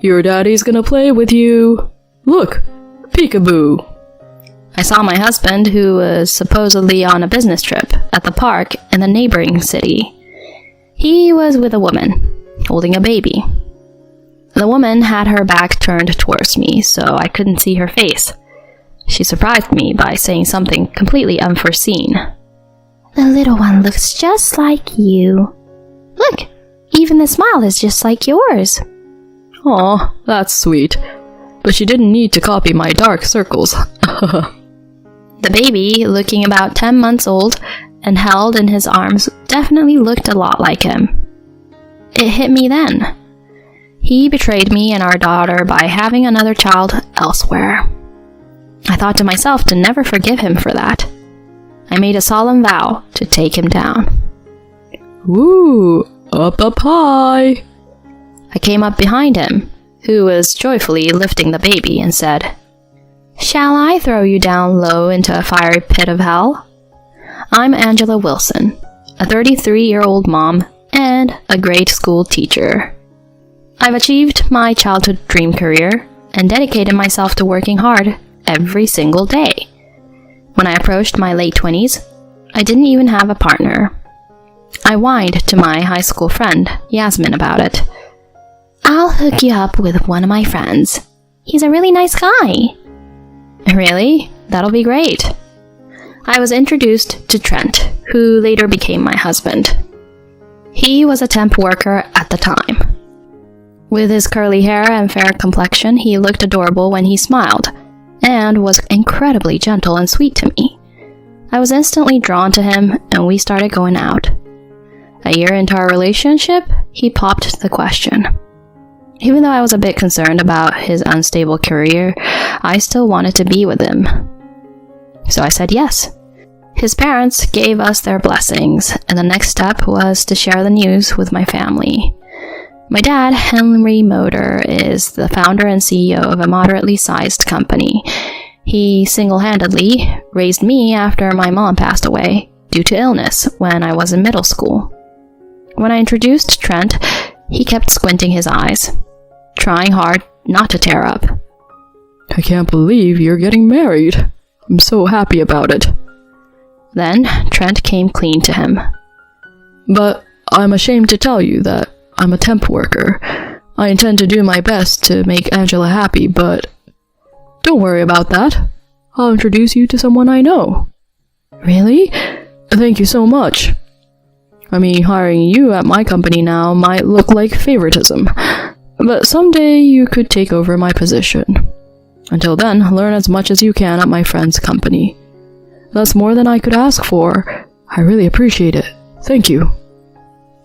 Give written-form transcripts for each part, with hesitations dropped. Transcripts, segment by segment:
Your daddy's gonna play with you. Look, peekaboo. I saw my husband, who was supposedly on a business trip, at the park in the neighboring city. He was with a woman, holding a baby. The woman had her back turned towards me, so I couldn't see her face. She surprised me by saying something completely unforeseen. "The little one looks just like you. Look, even the smile is just like yours." Aw, that's sweet. But she didn't need to copy my dark circles. The baby, looking about 10 months old and held in his arms, definitely looked a lot like him. It hit me then. He betrayed me and our daughter by having another child elsewhere. I thought to myself to never forgive him for that. I made a solemn vow to take him down. Ooh, up high. I came up behind him, who was joyfully lifting the baby, and said, "Shall I throw you down low into a fiery pit of hell? I'm Angela Wilson, a 33-year-old mom and a grade school teacher. I've achieved my childhood dream career and dedicated myself to working hard every single day. When I approached my late 20s, I didn't even have a partner. I whined to my high school friend, Yasmin, about it. I'll hook you up with one of my friends. He's a really nice guy." "Really? That'll be great." I was introduced to Trent, who later became my husband. He was a temp worker at the time. With his curly hair and fair complexion, he looked adorable when he smiled, and was incredibly gentle and sweet to me. I was instantly drawn to him, and we started going out. A year into our relationship, he popped the question. Even though I was a bit concerned about his unstable career, I still wanted to be with him. So I said yes. His parents gave us their blessings, and the next step was to share the news with my family. My dad, Henry Motor, is the founder and CEO of a moderately sized company. He single-handedly raised me after my mom passed away due to illness when I was in middle school. When I introduced Trent, he kept squinting his eyes, trying hard not to tear up. I can't believe you're getting married. I'm so happy about it. Then Trent came clean to him. But I'm ashamed to tell you that I'm a temp worker. I intend to do my best to make Angela happy, but don't worry about that. I'll introduce you to someone I know. Really? Thank you so much. I mean, hiring you at my company now might look like favoritism, but someday you could take over my position. Until then, learn as much as you can at my friend's company. That's more than I could ask for. I really appreciate it. Thank you.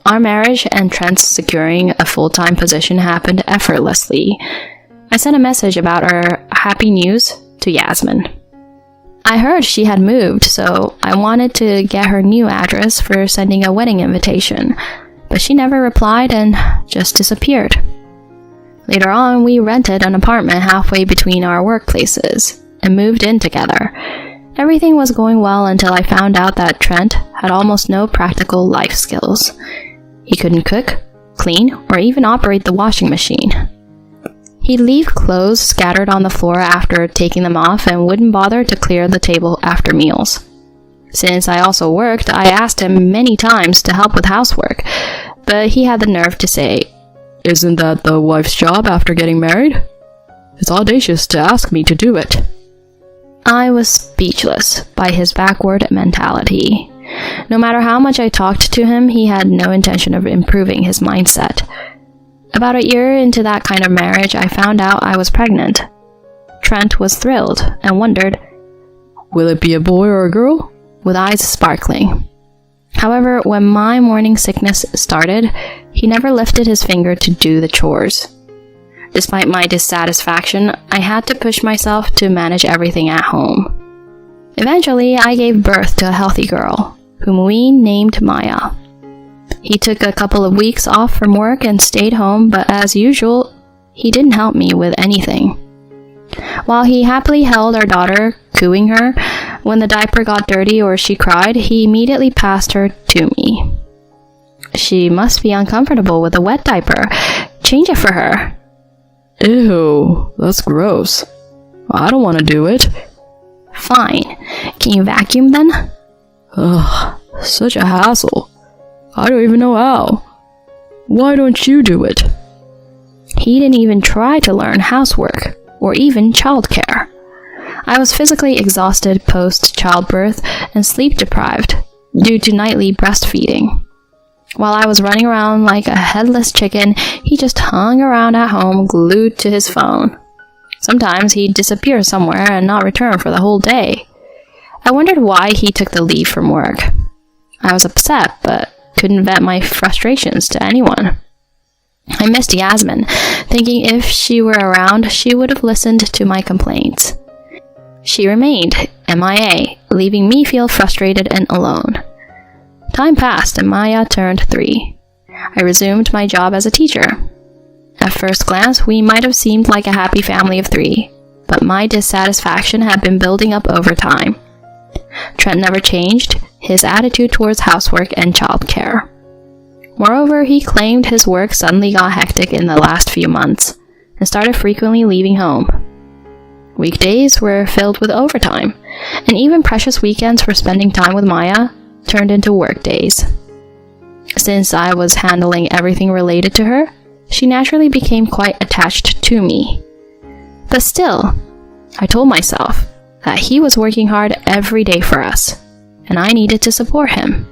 Our marriage and Trent's securing a full-time position happened effortlessly. I sent a message about our happy news to Yasmin. I heard she had moved, so I wanted to get her new address for sending a wedding invitation, but she never replied and just disappeared. Later on, we rented an apartment halfway between our workplaces and moved in together. Everything was going well until I found out that Trent had almost no practical life skills. He couldn't cook, clean, or even operate the washing machine. He'd leave clothes scattered on the floor after taking them off and wouldn't bother to clear the table after meals. Since I also worked, I asked him many times to help with housework, but he had the nerve to say, "Isn't that the wife's job after getting married? It's audacious to ask me to do it." I was speechless by his backward mentality. No matter how much I talked to him, he had no intention of improving his mindset. About a year into that kind of marriage, I found out I was pregnant. Trent was thrilled and wondered, "Will it be a boy or a girl?" with eyes sparkling. However, when my morning sickness started, he never lifted his finger to do the chores. Despite my dissatisfaction, I had to push myself to manage everything at home. Eventually, I gave birth to a healthy girl, whom we named Maya. He took a couple of weeks off from work and stayed home, but as usual, he didn't help me with anything. While he happily held our daughter, cooing her, when the diaper got dirty or she cried, he immediately passed her to me. "She must be uncomfortable with a wet diaper. Change it for her." Ew, that's gross. I don't want to do it. Fine. Can you vacuum then? Ugh, such a hassle. I don't even know how. Why don't you do it? He didn't even try to learn housework or even childcare. I was physically exhausted post-childbirth and sleep-deprived due to nightly breastfeeding. While I was running around like a headless chicken, he just hung around at home glued to his phone. Sometimes he'd disappear somewhere and not return for the whole day. I wondered why he took the leave from work. I was upset, but couldn't vent my frustrations to anyone. I missed Yasmin, thinking if she were around, she would have listened to my complaints. She remained MIA, leaving me feel frustrated and alone. Time passed and Maya turned 3. I resumed my job as a teacher. At first glance, we might have seemed like a happy family of 3, but my dissatisfaction had been building up over time. Trent never changed his attitude towards housework and childcare. Moreover, he claimed his work suddenly got hectic in the last few months and started frequently leaving home. Weekdays were filled with overtime, and even precious weekends for spending time with Maya turned into work days. Since I was handling everything related to her, she naturally became quite attached to me. But still, I told myself that he was working hard every day for us, and I needed to support him.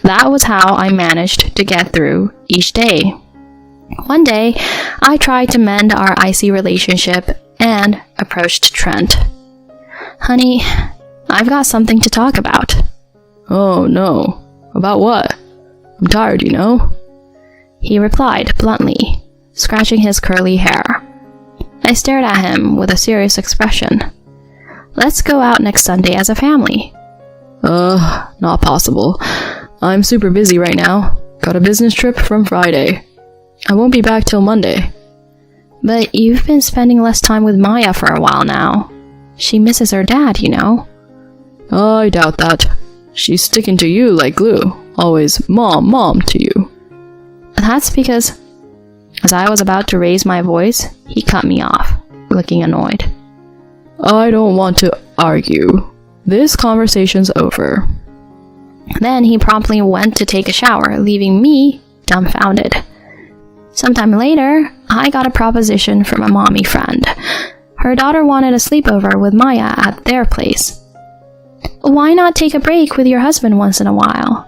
That was how I managed to get through each day. One day, I tried to mend our icy relationship and approached Trent. Honey, I've got something to talk about. Oh no. About what? I'm tired, you know? He replied bluntly, scratching his curly hair. I stared at him with a serious expression. Let's go out next Sunday as a family. Not possible. I'm super busy right now. Got a business trip from Friday. I won't be back till Monday. But you've been spending less time with Maya for a while now. She misses her dad, you know. I doubt that. She's sticking to you like glue. Always mom to you. That's because, as I was about to raise my voice, he cut me off, looking annoyed. I don't want to argue. This conversation's over. Then he promptly went to take a shower, leaving me dumbfounded. Sometime later, I got a proposition from a mommy friend. Her daughter wanted a sleepover with Maya at their place. Why not take a break with your husband once in a while?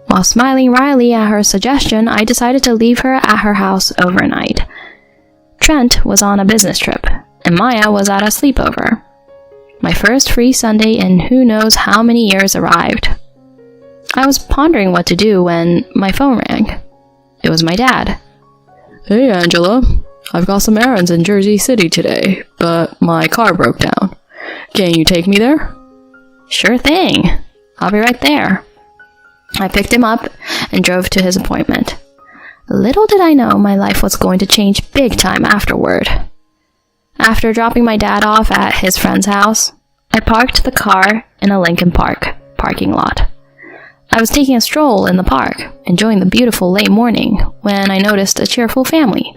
While smiling wryly at her suggestion, I decided to leave her at her house overnight. Trent was on a business trip, and Maya was at a sleepover. My first free Sunday in who knows how many years arrived. I was pondering what to do when my phone rang. It was my dad. Hey Angela, I've got some errands in Jersey City today, but my car broke down. Can you take me there? Sure thing. I'll be right there. I picked him up and drove to his appointment. Little did I know my life was going to change big time afterward. After dropping my dad off at his friend's house, I parked the car in a Lincoln Park parking lot. I was taking a stroll in the park, enjoying the beautiful late morning, when I noticed a cheerful family.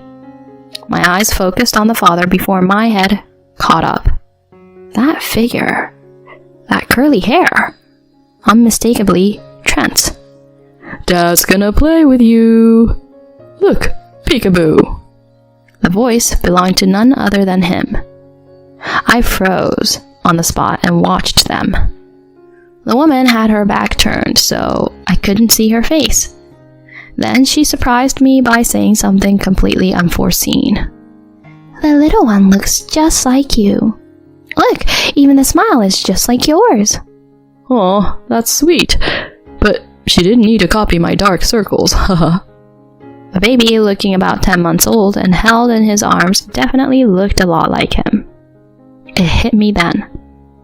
My eyes focused on the father before my head caught up. That figure, that curly hair, unmistakably Trent's. Dad's gonna play with you. Look, peekaboo. The voice belonged to none other than him. I froze on the spot and watched them. The woman had her back turned, so I couldn't see her face. Then she surprised me by saying something completely unforeseen. The little one looks just like you. Look, even the smile is just like yours. Aw, that's sweet. But she didn't need to copy my dark circles, haha. The baby, looking about 10 months old and held in his arms, definitely looked a lot like him. It hit me then.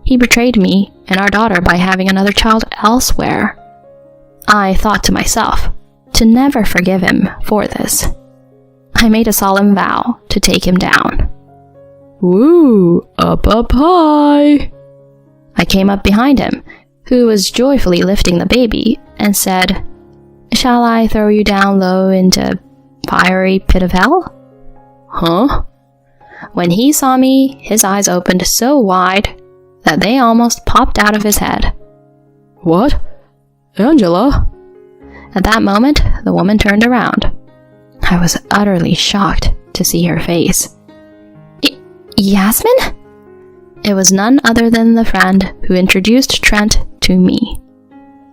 He betrayed me and our daughter by having another child elsewhere. I thought to myself, to never forgive him for this. I made a solemn vow to take him down. Woo, up high. I came up behind him, who was joyfully lifting the baby, and said, Shall I throw you down low into fiery pit of hell? Huh? When he saw me, his eyes opened so wide that they almost popped out of his head. What? Angela? At that moment, the woman turned around. I was utterly shocked to see her face. Yasmin? It was none other than the friend who introduced Trent to me.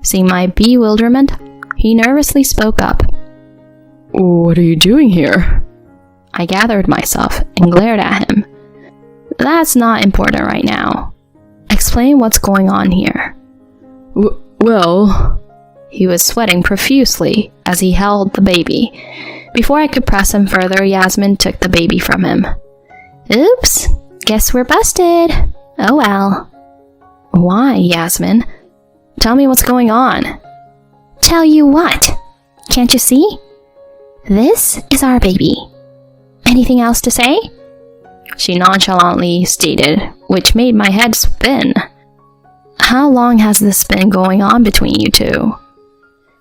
Seeing my bewilderment, he nervously spoke up. What are you doing here? I gathered myself and glared at him. That's not important right now. Explain what's going on here. Well... He was sweating profusely as he held the baby. Before I could press him further, Yasmin took the baby from him. Oops, guess we're busted. Oh well. Why, Yasmin? Tell me what's going on. Tell you what? Can't you see? This is our baby. Anything else to say? She nonchalantly stated, which made my head spin. How long has this been going on between you two?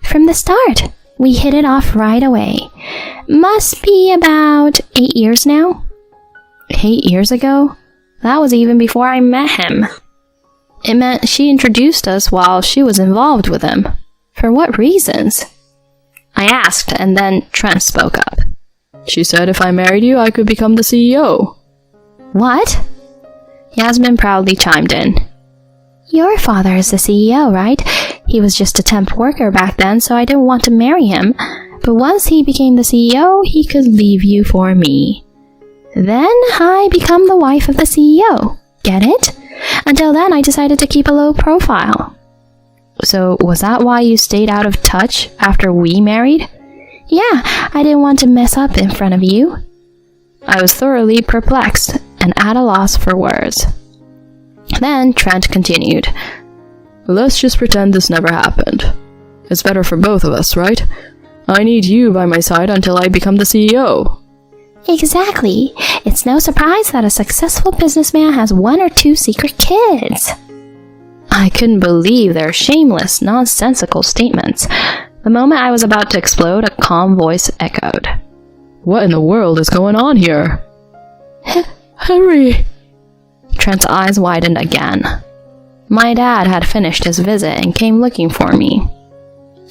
From the start. We hit it off right away. Must be about 8 years now. 8 years ago? That was even before I met him. It meant she introduced us while she was involved with him. For what reasons? I asked, and then Trent spoke up. She said if I married you, I could become the CEO. What? Yasmin proudly chimed in. Your father is the CEO, right? He was just a temp worker back then, so I didn't want to marry him. But once he became the CEO, he could leave you for me. Then I become the wife of the CEO. Get it? Until then, I decided to keep a low profile. So was that why you stayed out of touch after we married? Yeah, I didn't want to mess up in front of you. I was thoroughly perplexed and at a loss for words. Then Trent continued. Let's just pretend this never happened. It's better for both of us, right? I need you by my side until I become the CEO. Exactly. It's no surprise that a successful businessman has 1 or 2 secret kids. I couldn't believe their shameless, nonsensical statements. The moment I was about to explode, a calm voice echoed. What in the world is going on here? Henry! Trent's eyes widened again. My dad had finished his visit and came looking for me.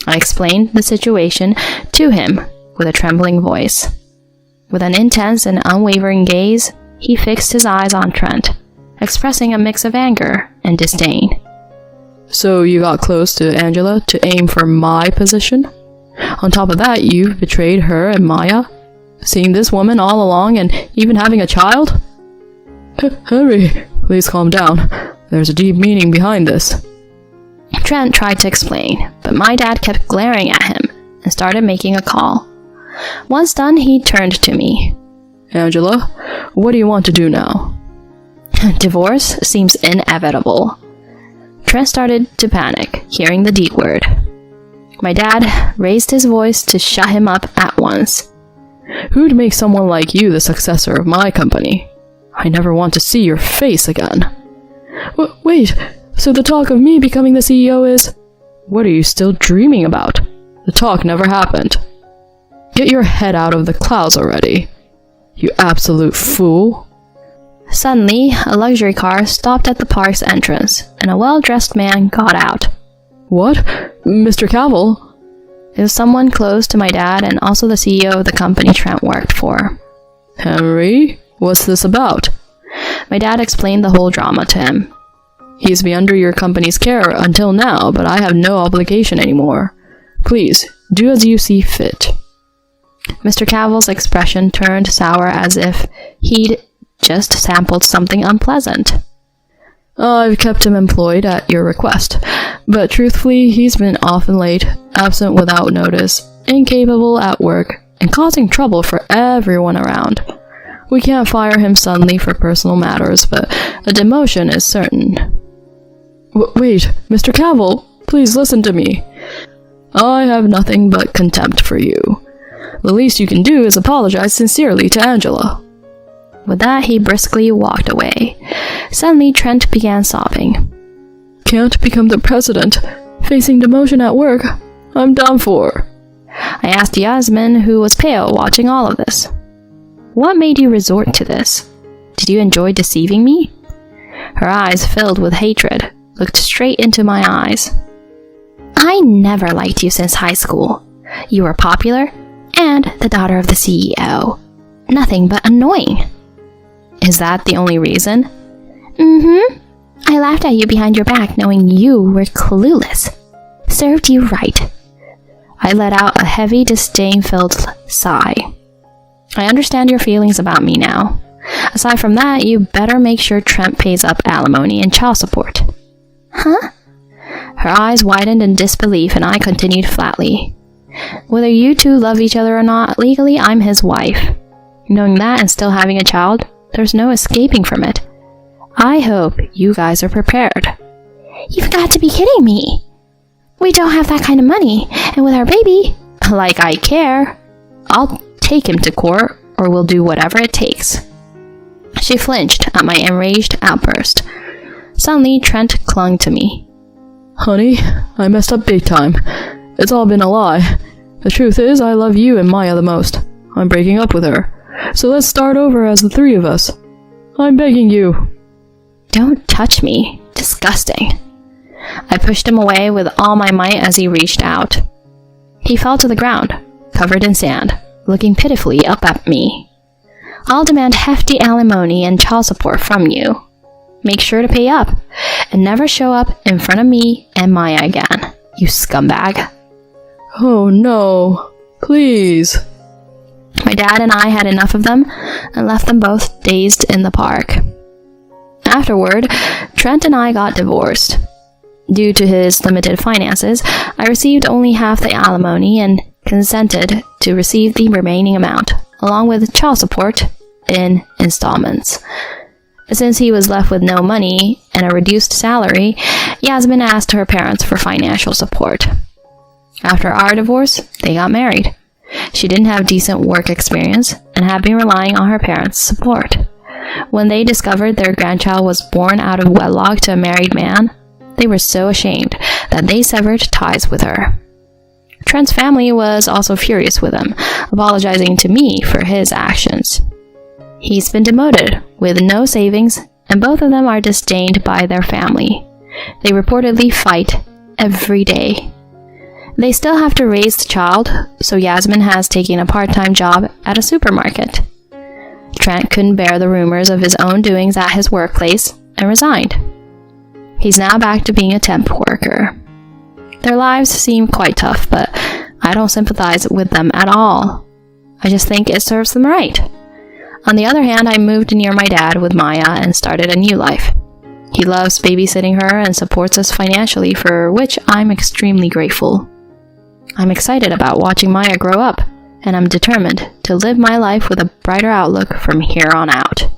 I explained the situation to him with a trembling voice. With an intense and unwavering gaze, he fixed his eyes on Trent, expressing a mix of anger and disdain. So you got close to Angela to aim for my position? On top of that, you've betrayed her and Maya? Seeing this woman all along and even having a child? Henry, please calm down. There's a deep meaning behind this. Trent tried to explain, but my dad kept glaring at him and started making a call. Once done, he turned to me. Angela, what do you want to do now? Divorce seems inevitable. Trent started to panic, hearing the D word. My dad raised his voice to shut him up at once. Who'd make someone like you the successor of my company? I never want to see your face again. Wait, so the talk of me becoming the CEO is... What are you still dreaming about? The talk never happened. Get your head out of the clouds already. You absolute fool. Suddenly, a luxury car stopped at the park's entrance, and a well-dressed man got out. What? Mr. Cavill? It was someone close to my dad and also the CEO of the company Trent worked for. Henry, what's this about? My dad explained the whole drama to him. He's been under your company's care until now, but I have no obligation anymore. Please, do as you see fit. Mr. Cavill's expression turned sour as if he'd just sampled something unpleasant. I've kept him employed at your request, but truthfully, he's been often late, absent without notice, incapable at work, and causing trouble for everyone around. We can't fire him suddenly for personal matters, but a demotion is certain. Wait, Mr. Cavill, please listen to me. I have nothing but contempt for you. The least you can do is apologize sincerely to Angela. With that, he briskly walked away. Suddenly, Trent began sobbing. Can't become the president. Facing demotion at work. I'm done for. I asked Yasmin, who was pale watching all of this. What made you resort to this? Did you enjoy deceiving me? Her eyes, filled with hatred, looked straight into my eyes. I never liked you since high school. You were popular and the daughter of the CEO. Nothing but annoying. Is that the only reason? Mm-hmm. I laughed at you behind your back knowing you were clueless. Served you right. I let out a heavy, disdain-filled sigh. I understand your feelings about me now. Aside from that, you better make sure Trent pays up alimony and child support. Huh? Her eyes widened in disbelief and I continued flatly. Whether you two love each other or not, legally I'm his wife. Knowing that and still having a child, there's no escaping from it. I hope you guys are prepared. You've got to be kidding me. We don't have that kind of money, and with our baby, like I care, I'll take him to court or we'll do whatever it takes. She flinched at my enraged outburst. Suddenly, Trent clung to me. Honey, I messed up big time. It's all been a lie. The truth is, I love you and Maya the most. I'm breaking up with her. So let's start over as the three of us. I'm begging you. Don't touch me. Disgusting. I pushed him away with all my might as he reached out. He fell to the ground, covered in sand, looking pitifully up at me. I'll demand hefty alimony and child support from you. Make sure to pay up, and never show up in front of me and Maya again, you scumbag. Oh no, please. My dad and I had enough of them and left them both dazed in the park. Afterward, Trent and I got divorced. Due to his limited finances, I received only half the alimony and consented to receive the remaining amount, along with child support, in installments. Since he was left with no money and a reduced salary, Yasmin asked her parents for financial support. After our divorce, they got married. She didn't have decent work experience and had been relying on her parents' support. When they discovered their grandchild was born out of wedlock to a married man, they were so ashamed that they severed ties with her. Trent's family was also furious with him, apologizing to me for his actions. He's been demoted with no savings, and both of them are disdained by their family. They reportedly fight every day. They still have to raise the child, so Yasmin has taken a part-time job at a supermarket. Trent couldn't bear the rumors of his own doings at his workplace and resigned. He's now back to being a temp worker. Their lives seem quite tough, but I don't sympathize with them at all. I just think it serves them right. On the other hand, I moved near my dad with Maya and started a new life. He loves babysitting her and supports us financially, for which I'm extremely grateful. I'm excited about watching Maya grow up, and I'm determined to live my life with a brighter outlook from here on out.